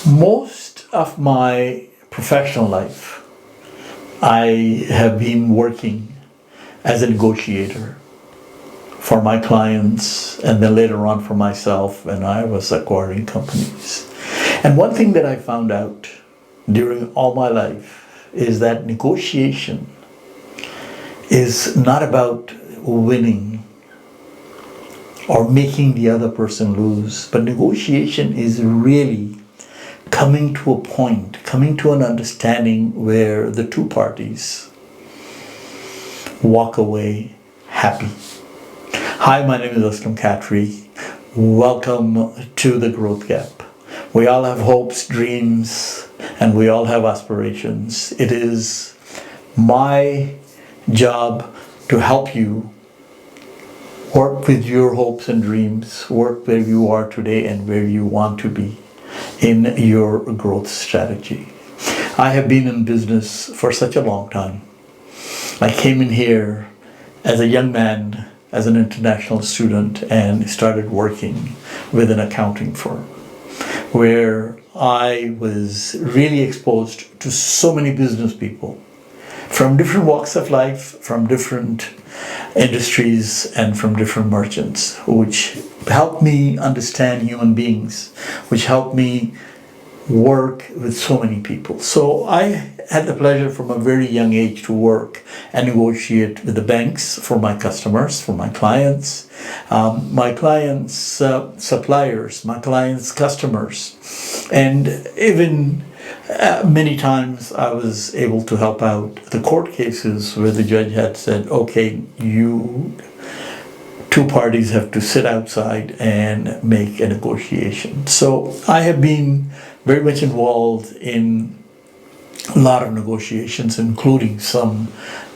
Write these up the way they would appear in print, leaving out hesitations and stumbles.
Most of my professional life, I have been working as a negotiator for my clients and then later on for myself when I was acquiring companies. And one thing that I found out during all my life is that negotiation is not about winning or making the other person lose, but negotiation is really coming to a point, coming to an understanding where the two parties walk away happy. Hi, my name is Aslam Khatri. Welcome to the Growth Gap. We all have hopes, dreams, and we all have aspirations. It is my job to help you work with your hopes and dreams, work where you are today and where you want to be in your growth strategy. I have been in business for such a long time. I came in here as a young man, as an international student, and started working with an accounting firm where I was really exposed to so many business people from different walks of life, from different industries, and from different merchants, which helped me understand human beings, which helped me work with so many people. So I had the pleasure from a very young age to work and negotiate with the banks for my customers, for my clients, suppliers, my clients' customers, and even many times I was able to help out the court cases where the judge had said, okay, you two parties have to sit outside and make a negotiation. So I have been very much involved in a lot of negotiations, including some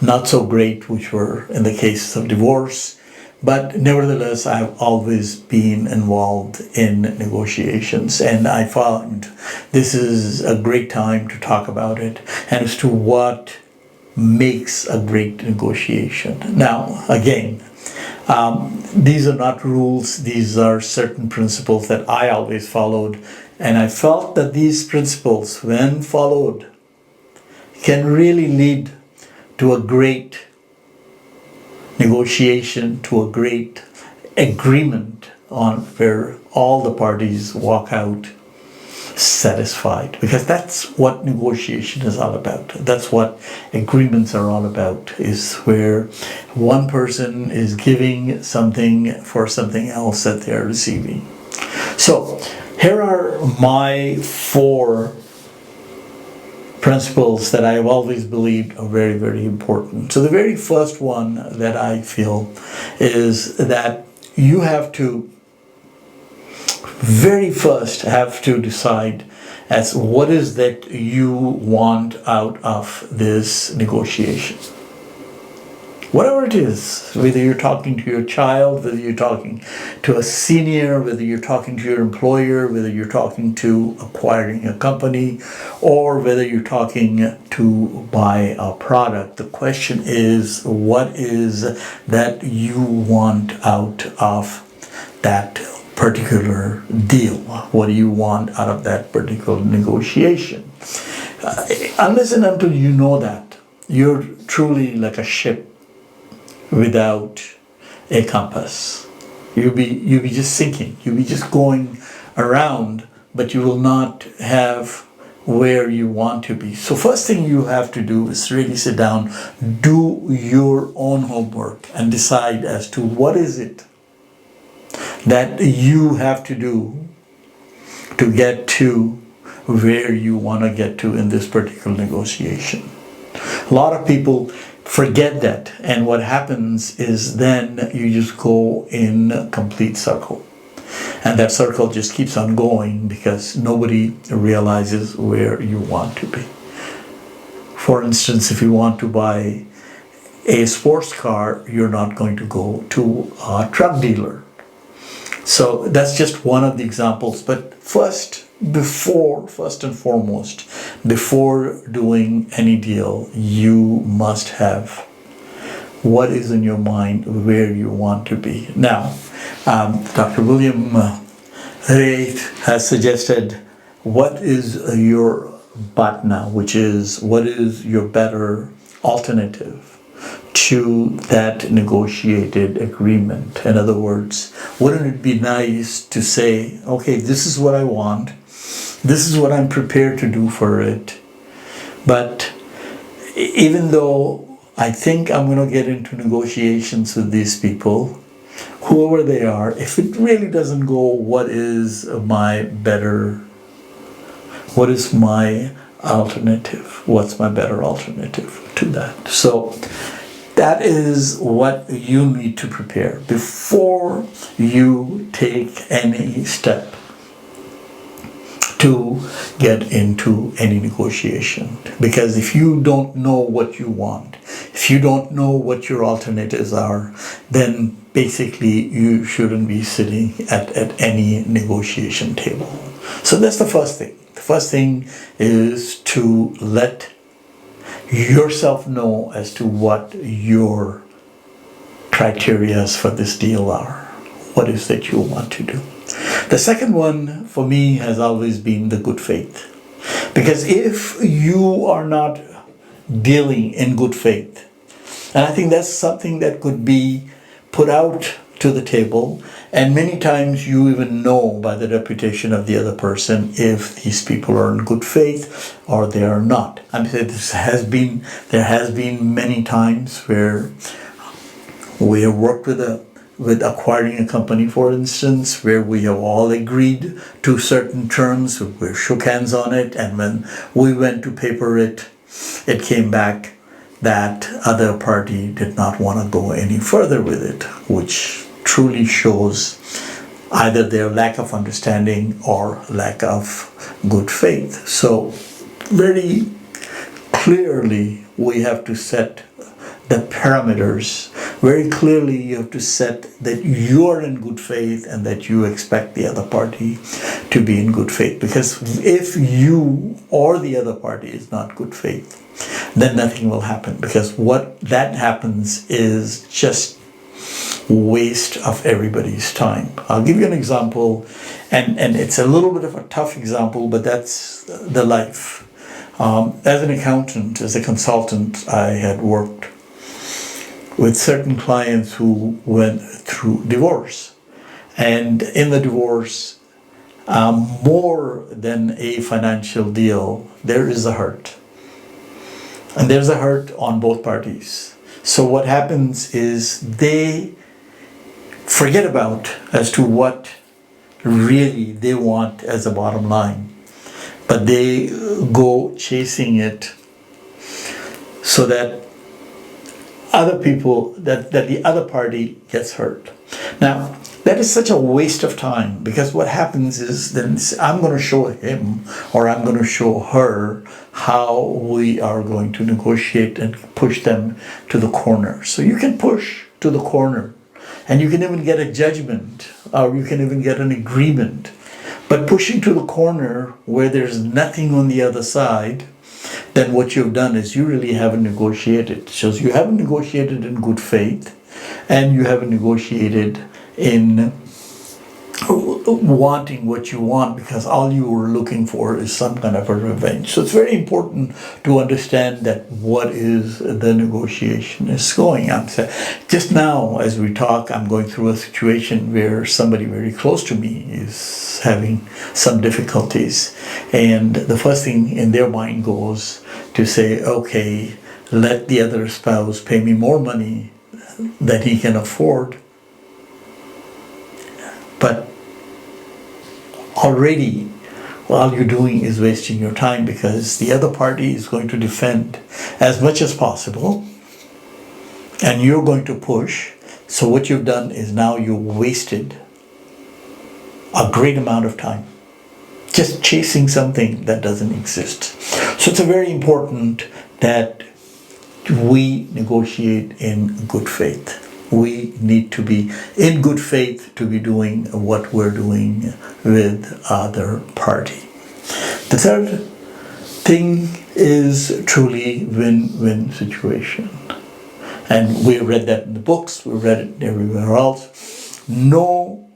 not so great, which were in the cases of divorce. But nevertheless, I've always been involved in negotiations, and I found this is a great time to talk about it and as to what makes a great negotiation. Now, again, these are not rules, these are certain principles that I always followed, and I felt that these principles, when followed, can really lead to a great negotiation, to a great agreement on where all the parties walk out satisfied, because that's what negotiation is all about. That's what agreements are all about, is where one person is giving something for something else that they're receiving. So here are my 4 principles that I have always believed are very, very important. So the very first one that I feel is that you have to very first have to decide as what is that you want out of this negotiation. Whatever it is, whether you're talking to your child, whether you're talking to a senior, whether you're talking to your employer, whether you're talking to acquiring a company, or whether you're talking to buy a product, the question is, what is that you want out of that particular deal? What do you want out of that particular negotiation? Unless and until you know that, you're truly like a ship without a compass. You'll be just sinking. You'll be just going around, but you will not have where you want to be. So first thing you have to do is really sit down, do your own homework, and decide as to what is it that you have to do to get to where you want to get to in this particular negotiation. A lot of people forget that, and what happens is then you just go in a complete circle, and that circle just keeps on going because nobody realizes where you want to be. For instance, if you want to buy a sports car, you're not going to go to a truck dealer. So that's just one of the examples. But first and foremost, before doing any deal, you must have what is in your mind, where you want to be. Now, Dr. William Ray has suggested what is your batna, which is what is your better alternative to that negotiated agreement. In other words, wouldn't it be nice to say, okay, this is what I want, this is what I'm prepared to do for it, but even though I think I'm going to get into negotiations with these people, whoever they are, if it really doesn't go, what is my alternative? What's my better alternative to that? So that is what you need to prepare before you take any step to get into any negotiation. Because if you don't know what you want, if you don't know what your alternatives are, then basically you shouldn't be sitting at any negotiation table. So that's the first thing. The first thing is to let yourself know as to what your criteria for this deal are. What is that you want to do? The second one for me has always been the good faith. Because if you are not dealing in good faith, and I think that's something that could be put out to the table, and many times you even know by the reputation of the other person if these people are in good faith or they are not. I mean, there has been many times where we have worked with acquiring a company, for instance, where we have all agreed to certain terms, we shook hands on it, and when we went to paper it, it came back that other party did not want to go any further with it, which truly shows either their lack of understanding or lack of good faith. So very clearly we have to set the parameters. Very clearly you have to set that you're in good faith and that you expect the other party to be in good faith. Because if you or the other party is not good faith, then nothing will happen. Because what that happens is just waste of everybody's time. I'll give you an example, and it's a little bit of a tough example, but that's the life. As an accountant, as a consultant, I had worked with certain clients who went through divorce. And in the divorce, more than a financial deal, there is a hurt. And there's a hurt on both parties. So what happens is they forget about as to what really they want as a bottom line. But they go chasing it so that other people, that the other party gets hurt. Now, that is such a waste of time, because what happens is then I'm going to show him or I'm going to show her how we are going to negotiate and push them to the corner. So you can push to the corner and you can even get a judgment or you can even get an agreement. But pushing to the corner where there's nothing on the other side, then what you've done is you really haven't negotiated. So you haven't negotiated in good faith, and you haven't negotiated in wanting what you want, because all you were looking for is some kind of a revenge. So it's very important to understand that what is the negotiation is going on. So just now as we talk, I'm going through a situation where somebody very close to me is having some difficulties, and the first thing in their mind goes to say, okay, let the other spouse pay me more money than he can afford. But already all you're doing is wasting your time, because the other party is going to defend as much as possible and you're going to push. So what you've done is now you've wasted a great amount of time just chasing something that doesn't exist. So it's very important that we negotiate in good faith. We need to be in good faith to be doing what we're doing with other party. The third thing is truly win-win situation. And we read that in the books, we read it everywhere else. No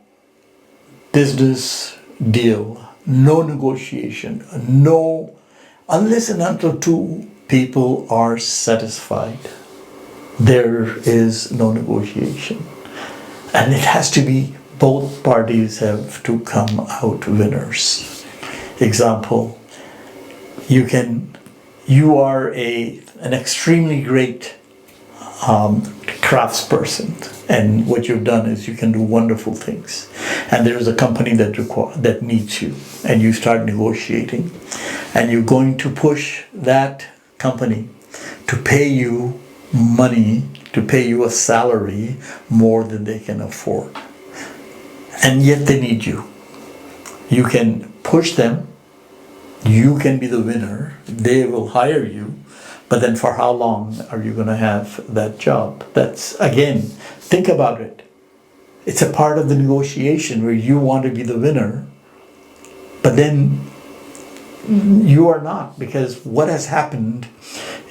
business deal no negotiation, no, unless and until two people are satisfied, there is no negotiation. And it has to be both parties have to come out winners. Example, you are an extremely great craftsperson, and what you've done is you can do wonderful things, and there's a company that needs you, and you start negotiating, and you're going to push that company to pay you money, to pay you a salary more than they can afford, and yet they need you. You can push them, you can be the winner, they will hire you, but then for how long are you going to have that job? That's, again, think about it. It's a part of the negotiation where you want to be the winner, but then you are not, because what has happened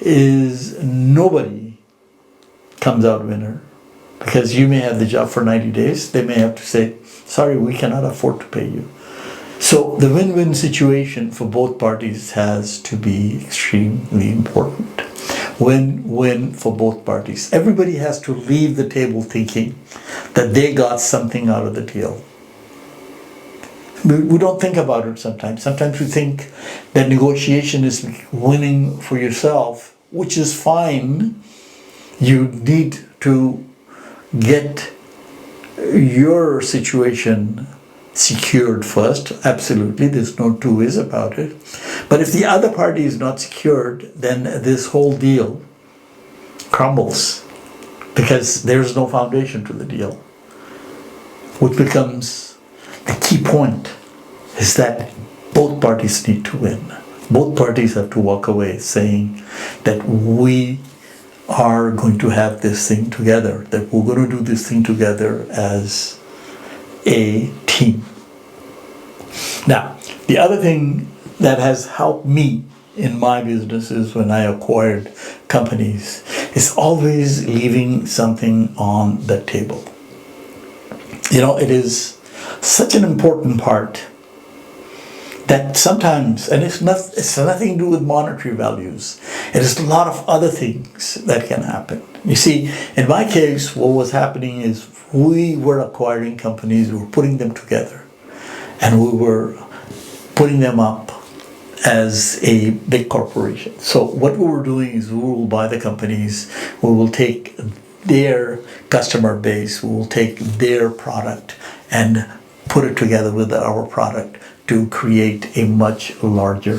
is nobody comes out winner, because you may have the job for 90 days. They may have to say, sorry, we cannot afford to pay you. So the win-win situation for both parties has to be extremely important. Win-win for both parties. Everybody has to leave the table thinking that they got something out of the deal. We don't think about it sometimes. Sometimes we think that negotiation is winning for yourself, which is fine. You need to get your situation secured first. Absolutely, there's no two ways about it. But if the other party is not secured, then this whole deal crumbles, because there's no foundation to the deal. What becomes the key point is that both parties need to win. Both parties have to walk away saying that we are going to have this thing together, that we're going to do this thing together as a team. Now, the other thing that has helped me in my businesses when I acquired companies is always leaving something on the table. It is such an important part that sometimes, and it's nothing to do with monetary values, it is a lot of other things that can happen. You see, in my case, what was happening is we were acquiring companies, we were putting them together, and we were putting them up as a big corporation. So what we were doing is we will buy the companies, we will take their customer base, we will take their product and put it together with our product to create a much larger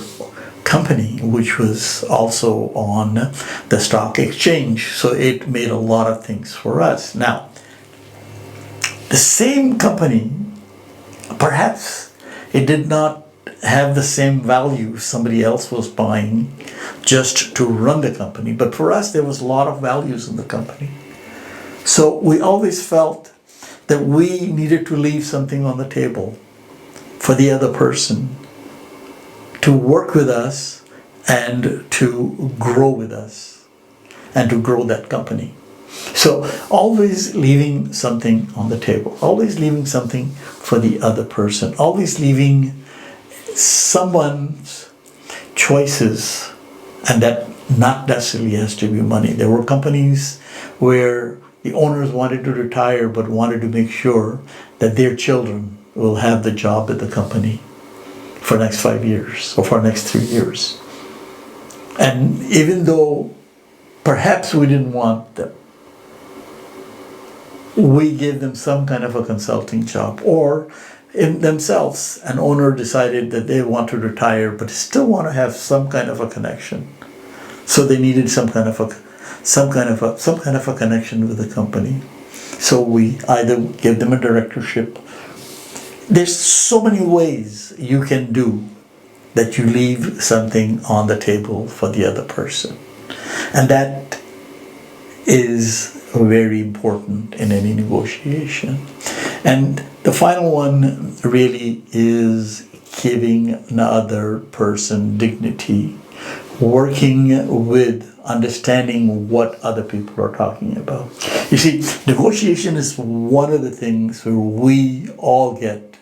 company, which was also on the stock exchange. So it made a lot of things for us. Now, the same company, perhaps it did not have the same value somebody else was buying just to run the company, but for us there was a lot of values in the company. So we always felt that we needed to leave something on the table for the other person to work with us and to grow with us and to grow that company. So always leaving something on the table, always leaving something for the other person, always leaving someone's choices, and that not necessarily has to be money. There were companies where the owners wanted to retire but wanted to make sure that their children will have the job at the company for the next 5 years or for the next 3 years. And even though perhaps we didn't want them, we gave them some kind of a consulting job, or in themselves, an owner decided that they want to retire but still want to have some kind of a connection. So they needed some kind of a connection with the company. So we either give them a directorship. There's so many ways you can do that you leave something on the table for the other person. And that is very important in any negotiation. And the final one really is giving another person dignity, working with understanding what other people are talking about. You see, negotiation is one of the things where we all get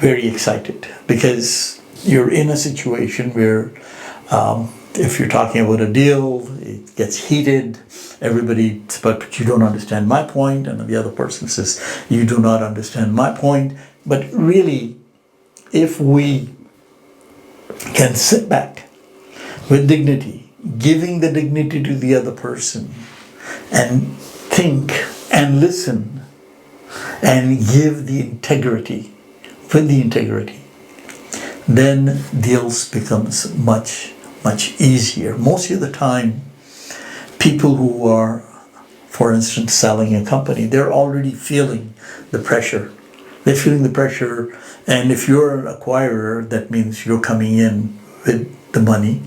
very excited because you're in a situation where if you're talking about a deal, it gets heated. Everybody, but you don't understand my point, and the other person says, you do not understand my point. But really, if we can sit back with dignity, giving the dignity to the other person, and think and listen and give the integrity, with the integrity, then deals becomes much easier. Most of the time, people who are, for instance, selling a company, they're already feeling the pressure. They're feeling the pressure, and if you're an acquirer, that means you're coming in with the money.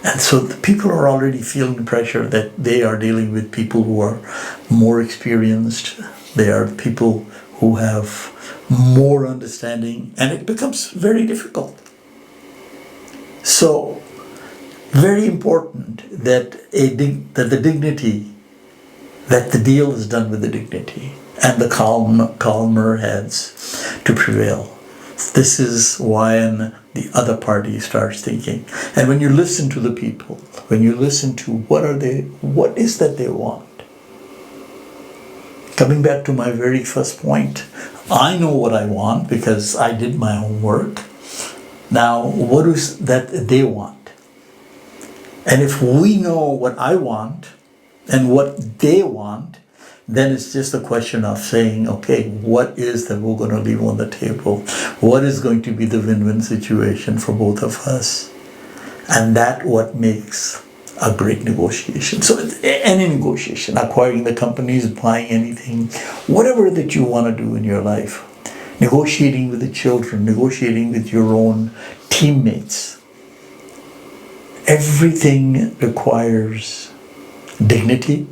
And so the people are already feeling the pressure that they are dealing with people who are more experienced. They are people who have more understanding, and it becomes very difficult. So, very important that the dignity, that the deal is done with the dignity, and the calmer heads to prevail. This is when the other party starts thinking. And when you listen to the people, when you listen to what is that they want. Coming back to my very first point, I know what I want because I did my homework. Now, what is that they want? And if we know what I want and what they want, then it's just a question of saying, okay, what is that we're going to leave on the table? What is going to be the win-win situation for both of us? And that's what makes a great negotiation. So any negotiation, acquiring the companies, buying anything, whatever that you want to do in your life, negotiating with the children, negotiating with your own teammates, everything requires dignity.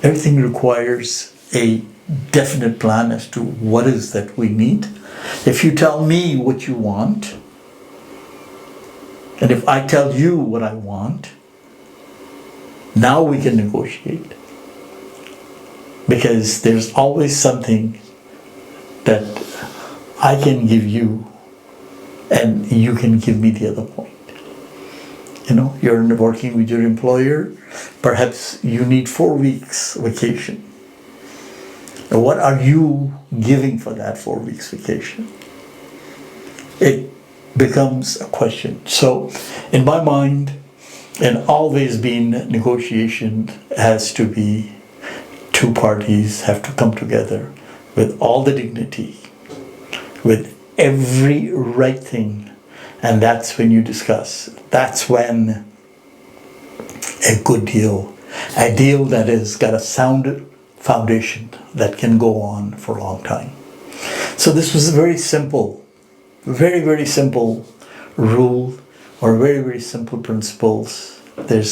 Everything requires a definite plan as to what is that we need. If you tell me what you want, and if I tell you what I want, now we can negotiate. Because there's always something that I can give you and you can give me the other point. You know, you're working with your employer, perhaps you need 4 weeks vacation. What are you giving for that 4 weeks vacation? It becomes a question. So, in my mind, and always been, negotiation has to be, two parties have to come together with all the dignity, with every right thing. And that's when you discuss. That's when a good deal, a deal that has got a sound foundation that can go on for a long time. So this was a very simple, very simple rule, or very simple principles. The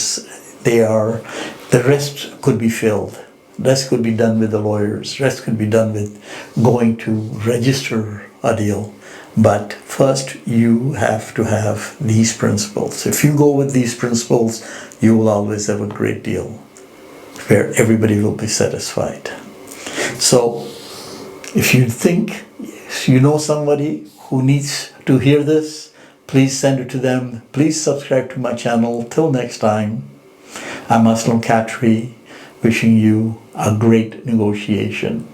rest could be filled. Rest could be done with the lawyers. Rest could be done with going to register a deal. But first, you have to have these principles. If you go with these principles, you will always have a great deal where everybody will be satisfied. So, if you think you know somebody who needs to hear this, please send it to them. Please subscribe to my channel. Till next time, I'm Aslam Khatri, wishing you a great negotiation.